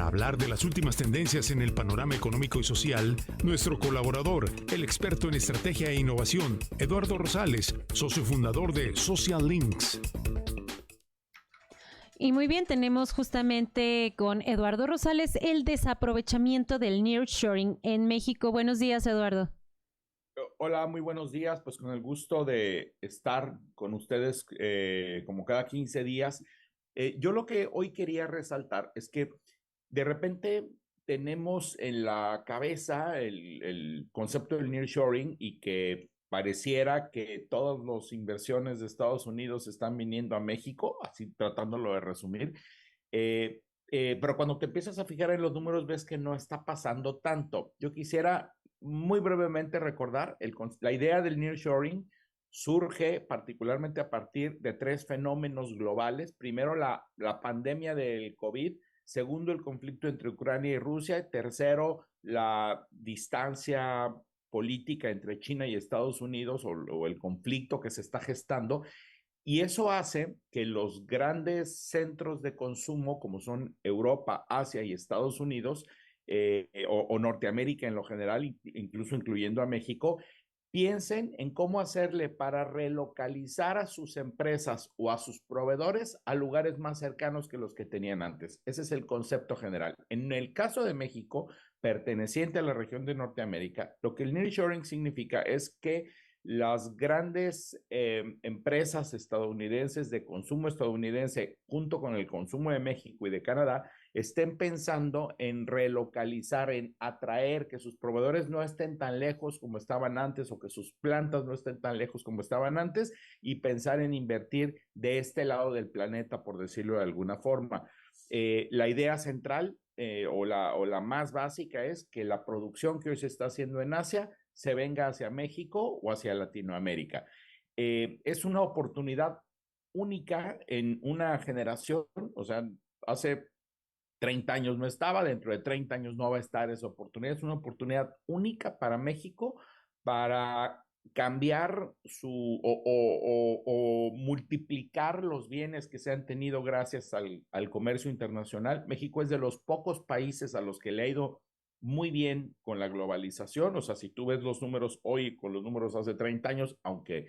hablar de las últimas tendencias en el panorama económico y social, nuestro colaborador, el experto en estrategia e innovación, Eduardo Rosales, socio fundador de Social Links. Y muy bien, tenemos justamente con Eduardo Rosales el desaprovechamiento del nearshoring en México. Buenos días, Eduardo. Hola, muy buenos días. Pues con el gusto de estar con ustedes como cada 15 días. Yo lo que hoy quería resaltar es que de repente tenemos en la cabeza el concepto del nearshoring y que pareciera que todas las inversiones de Estados Unidos están viniendo a México, así tratándolo de resumir. Pero cuando te empiezas a fijar en los números ves que no está pasando tanto. Yo quisiera muy brevemente recordar la idea del nearshoring surge particularmente a partir de tres fenómenos globales. Primero, la pandemia del COVID. Segundo, el conflicto entre Ucrania y Rusia. Y tercero, la distancia política entre China y Estados Unidos o el conflicto que se está gestando. Y eso hace que los grandes centros de consumo, como son Europa, Asia y Estados Unidos, o Norteamérica en lo general, incluso incluyendo a México, piensen en cómo hacerle para relocalizar a sus empresas o a sus proveedores a lugares más cercanos que los que tenían antes. Ese es el concepto general. En el caso de México, perteneciente a la región de Norteamérica, lo que el nearshoring significa es que las grandes empresas estadounidenses de consumo estadounidense, junto con el consumo de México y de Canadá, estén pensando en relocalizar, en atraer que sus proveedores no estén tan lejos como estaban antes o que sus plantas no estén tan lejos como estaban antes y pensar en invertir de este lado del planeta, por decirlo de alguna forma. La idea central o la más básica es que la producción que hoy se está haciendo en Asia se venga hacia México o hacia Latinoamérica. Es una oportunidad única en una generación, o sea, hace 30 años no estaba, dentro de 30 años no va a estar esa oportunidad. Es una oportunidad única para México para cambiar o multiplicar los bienes que se han tenido gracias al comercio internacional. México es de los pocos países a los que le ha ido muy bien con la globalización. O sea, si tú ves los números hoy con los números hace 30 años, aunque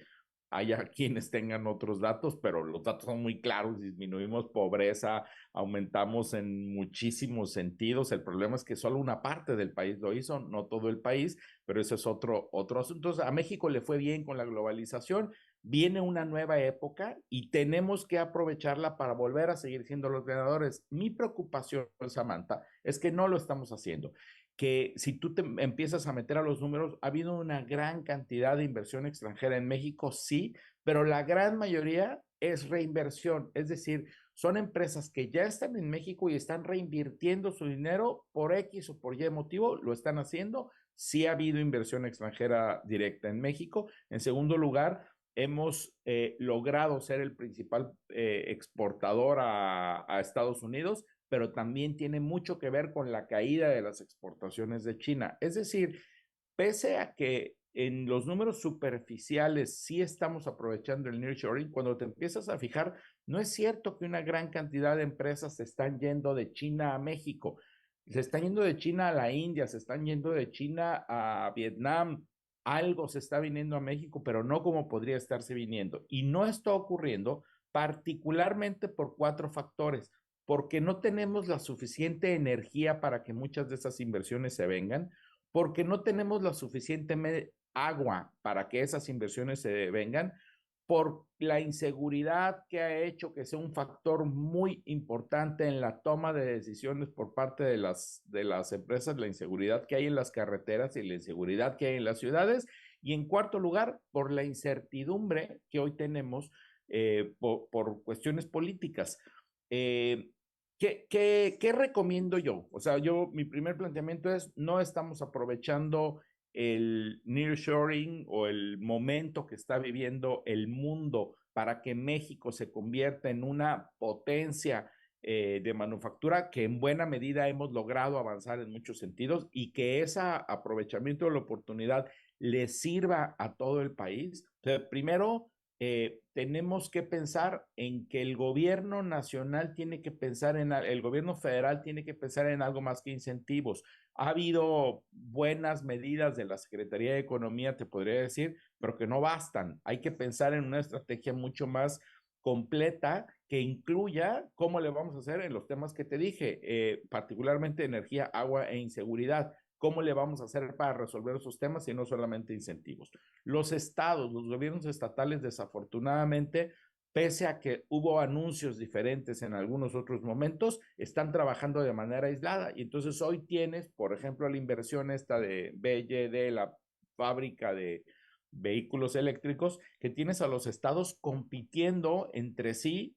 haya quienes tengan otros datos, pero los datos son muy claros: disminuimos pobreza, aumentamos en muchísimos sentidos. El problema es que solo una parte del país lo hizo, no todo el país, pero eso es otro asunto. Entonces, a México le fue bien con la globalización, viene una nueva época y tenemos que aprovecharla para volver a seguir siendo los ganadores. Mi preocupación, Samantha, es que no lo estamos haciendo, que si tú te empiezas a meter a los números, ha habido una gran cantidad de inversión extranjera en México, sí, pero la gran mayoría es reinversión, es decir, son empresas que ya están en México y están reinvirtiendo su dinero por X o por Y motivo, lo están haciendo. Sí ha habido inversión extranjera directa en México. En segundo lugar, hemos logrado ser el principal exportador a Estados Unidos, pero también tiene mucho que ver con la caída de las exportaciones de China. Es decir, pese a que en los números superficiales sí estamos aprovechando el nearshoring, cuando te empiezas a fijar, no es cierto que una gran cantidad de empresas se están yendo de China a México, se están yendo de China a la India, se están yendo de China a Vietnam. Algo se está viniendo a México, pero no como podría estarse viniendo. Y no está ocurriendo particularmente por cuatro factores: porque no tenemos la suficiente energía para que muchas de esas inversiones se vengan, porque no tenemos la suficiente agua para que esas inversiones se vengan, por la inseguridad que ha hecho que sea un factor muy importante en la toma de decisiones por parte de las empresas, la inseguridad que hay en las carreteras y la inseguridad que hay en las ciudades. Y en cuarto lugar, por la incertidumbre que hoy tenemos por cuestiones políticas. Eh, ¿Qué recomiendo yo? O sea, mi primer planteamiento es: no estamos aprovechando el nearshoring o el momento que está viviendo el mundo para que México se convierta en una potencia de manufactura, que en buena medida hemos logrado avanzar en muchos sentidos, y que ese aprovechamiento de la oportunidad le sirva a todo el país. O sea, primero, tenemos que pensar en que el gobierno nacional tiene que pensar el gobierno federal tiene que pensar en algo más que incentivos. Ha habido buenas medidas de la Secretaría de Economía, te podría decir, pero que no bastan. Hay que pensar en una estrategia mucho más completa que incluya cómo le vamos a hacer en los temas que te dije, particularmente energía, agua e inseguridad. ¿Cómo le vamos a hacer para resolver esos temas y no solamente incentivos? Los estados, los gobiernos estatales, desafortunadamente, pese a que hubo anuncios diferentes en algunos otros momentos, están trabajando de manera aislada. Y entonces hoy tienes, por ejemplo, la inversión esta de BYD, la fábrica de vehículos eléctricos, que tienes a los estados compitiendo entre sí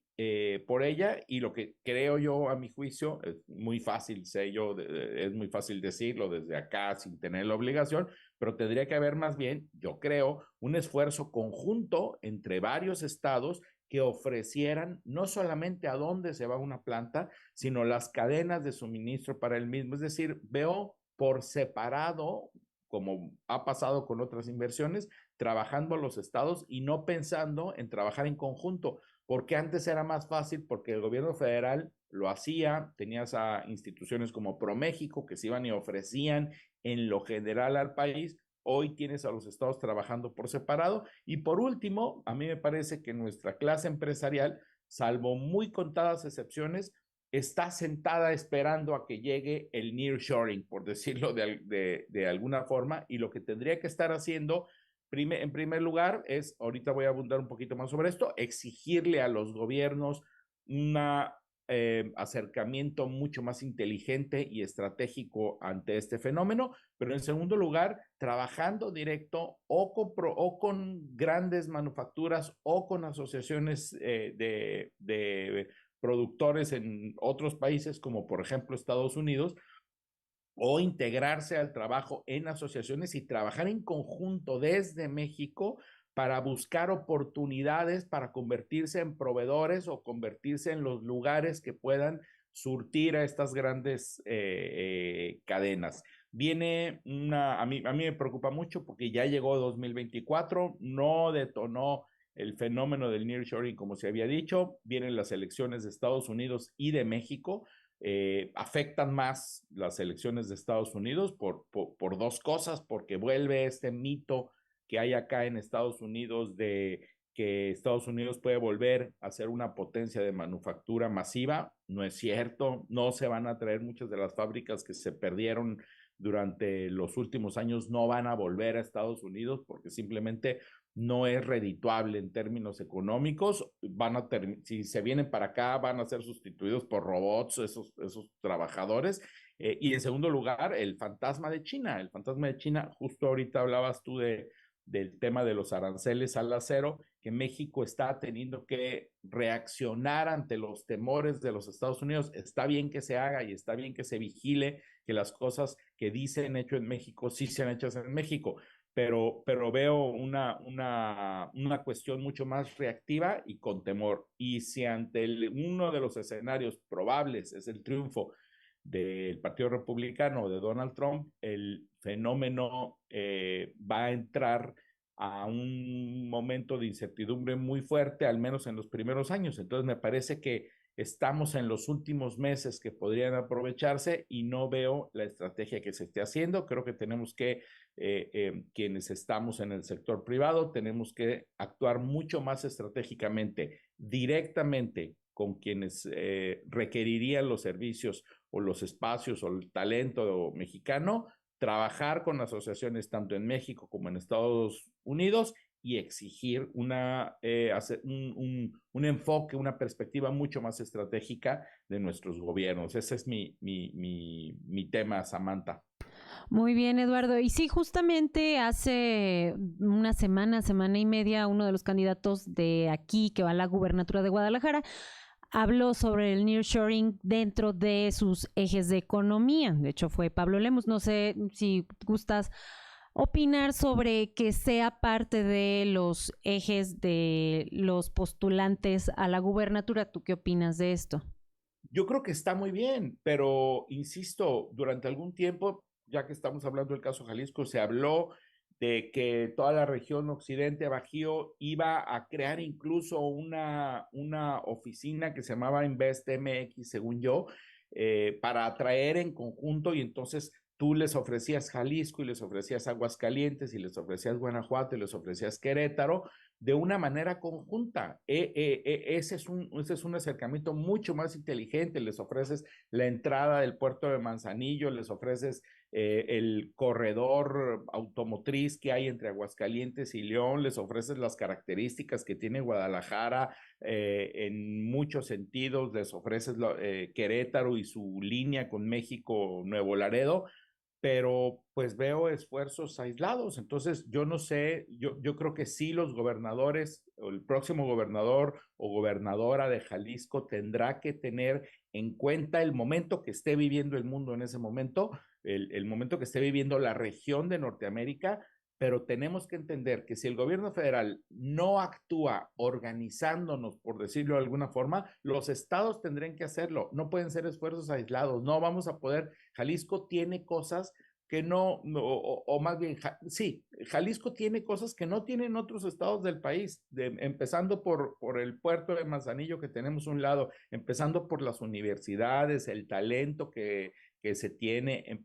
por ella, y lo que creo yo, a mi juicio, es muy fácil, sé yo, es muy fácil decirlo desde acá sin tener la obligación, pero tendría que haber más bien, yo creo, un esfuerzo conjunto entre varios estados que ofrecieran no solamente a dónde se va una planta, sino las cadenas de suministro para el mismo. Es decir, veo por separado, como ha pasado con otras inversiones, trabajando a los estados y no pensando en trabajar en conjunto, porque antes era más fácil, porque el gobierno federal lo hacía, tenías a instituciones como ProMéxico que se iban y ofrecían en lo general al país. Hoy tienes a los estados trabajando por separado. Y por último, a mí me parece que nuestra clase empresarial, salvo muy contadas excepciones, está sentada esperando a que llegue el nearshoring, por decirlo de alguna forma, y lo que tendría que estar haciendo en primer lugar es, ahorita voy a abundar un poquito más sobre esto, exigirle a los gobiernos un acercamiento mucho más inteligente y estratégico ante este fenómeno, pero en segundo lugar, trabajando directo o con grandes manufacturas o con asociaciones de productores en otros países, como por ejemplo Estados Unidos, o integrarse al trabajo en asociaciones y trabajar en conjunto desde México para buscar oportunidades para convertirse en proveedores o convertirse en los lugares que puedan surtir a estas grandes cadenas. A mí me preocupa mucho porque ya llegó 2024, no detonó el fenómeno del nearshoring como se había dicho, vienen las elecciones de Estados Unidos y de México. Afectan más las elecciones de Estados Unidos por dos cosas, porque vuelve este mito que hay acá en Estados Unidos de que Estados Unidos puede volver a ser una potencia de manufactura masiva. No es cierto, no se van a traer muchas de las fábricas que se perdieron durante los últimos años, no van a volver a Estados Unidos porque simplemente no es redituable en términos económicos. Si se vienen para acá, van a ser sustituidos por robots, esos trabajadores. Y en segundo lugar, el fantasma de China. El fantasma de China, justo ahorita hablabas tú del tema de los aranceles al acero, que México está teniendo que reaccionar ante los temores de los Estados Unidos. Está bien que se haga y está bien que se vigile que las cosas que dicen hecho en México sí sean hechas en México, pero veo una cuestión mucho más reactiva y con temor. Y si ante uno de los escenarios probables es el triunfo del Partido Republicano de Donald Trump, el fenómeno va a entrar a un momento de incertidumbre muy fuerte, al menos en los primeros años. Entonces me parece que estamos en los últimos meses que podrían aprovecharse y no veo la estrategia que se esté haciendo. Creo que tenemos que, quienes estamos en el sector privado, tenemos que actuar mucho más estratégicamente, directamente con quienes requerirían los servicios o los espacios o el talento mexicano, trabajar con asociaciones tanto en México como en Estados Unidos y exigir un enfoque, una perspectiva mucho más estratégica de nuestros gobiernos. Ese es mi tema, Samantha. Muy bien, Eduardo. Y sí, justamente hace una semana y media, uno de los candidatos de aquí que va a la gubernatura de Guadalajara habló sobre el nearshoring dentro de sus ejes de economía. De hecho, fue Pablo Lemus. No sé si gustas opinar sobre que sea parte de los ejes de los postulantes a la gubernatura. ¿Tú qué opinas de esto? Yo creo que está muy bien, pero insisto, durante algún tiempo, ya que estamos hablando del caso Jalisco, se habló de que toda la región occidente, Bajío, iba a crear incluso una oficina que se llamaba Invest MX, según yo, para atraer en conjunto, y entonces tú les ofrecías Jalisco y les ofrecías Aguascalientes y les ofrecías Guanajuato y les ofrecías Querétaro de una manera conjunta. Ese es un acercamiento mucho más inteligente. Les ofreces la entrada del puerto de Manzanillo, les ofreces el corredor automotriz que hay entre Aguascalientes y León, les ofreces las características que tiene Guadalajara en muchos sentidos, les ofreces Querétaro y su línea con México, Nuevo Laredo, pero pues veo esfuerzos aislados. Entonces, yo no sé, yo creo que sí los gobernadores, o el próximo gobernador o gobernadora de Jalisco tendrá que tener en cuenta el momento que esté viviendo el mundo en ese momento, el momento que esté viviendo la región de Norteamérica, pero tenemos que entender que si el gobierno federal no actúa organizándonos, por decirlo de alguna forma, los estados tendrán que hacerlo. No pueden ser esfuerzos aislados. No vamos a poder. Jalisco tiene cosas que o más bien, sí, Jalisco tiene cosas que no tienen otros estados del país, empezando por el puerto de Manzanillo que tenemos a un lado, empezando por las universidades, el talento que se tiene,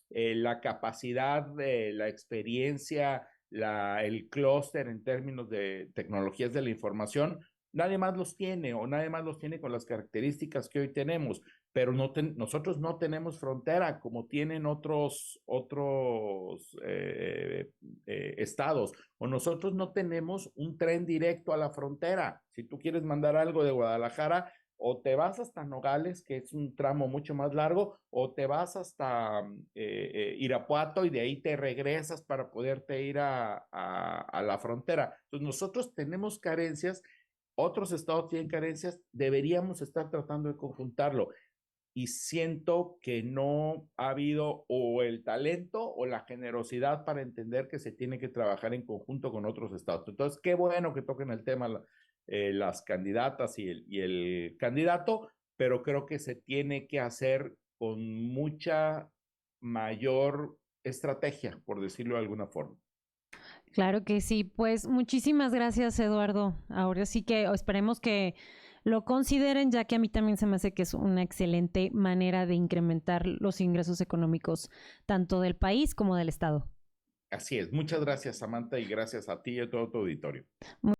la capacidad, la experiencia, el clúster en términos de tecnologías de la información. Nadie más los tiene, o nadie más los tiene con las características que hoy tenemos, pero nosotros no tenemos frontera como tienen otros estados, o nosotros no tenemos un tren directo a la frontera. Si tú quieres mandar algo de Guadalajara, o te vas hasta Nogales, que es un tramo mucho más largo, o te vas hasta Irapuato y de ahí te regresas para poderte ir a la frontera. Entonces nosotros tenemos carencias, otros estados tienen carencias, deberíamos estar tratando de conjuntarlo. Y siento que no ha habido o el talento o la generosidad para entender que se tiene que trabajar en conjunto con otros estados. Entonces, qué bueno que toquen el tema las candidatas y el candidato, pero creo que se tiene que hacer con mucha mayor estrategia, por decirlo de alguna forma. Claro que sí, pues muchísimas gracias, Eduardo. Ahora sí que esperemos que lo consideren, ya que a mí también se me hace que es una excelente manera de incrementar los ingresos económicos tanto del país como del estado. Así es. Muchas gracias, Samantha, y gracias a ti y a todo tu auditorio. Muy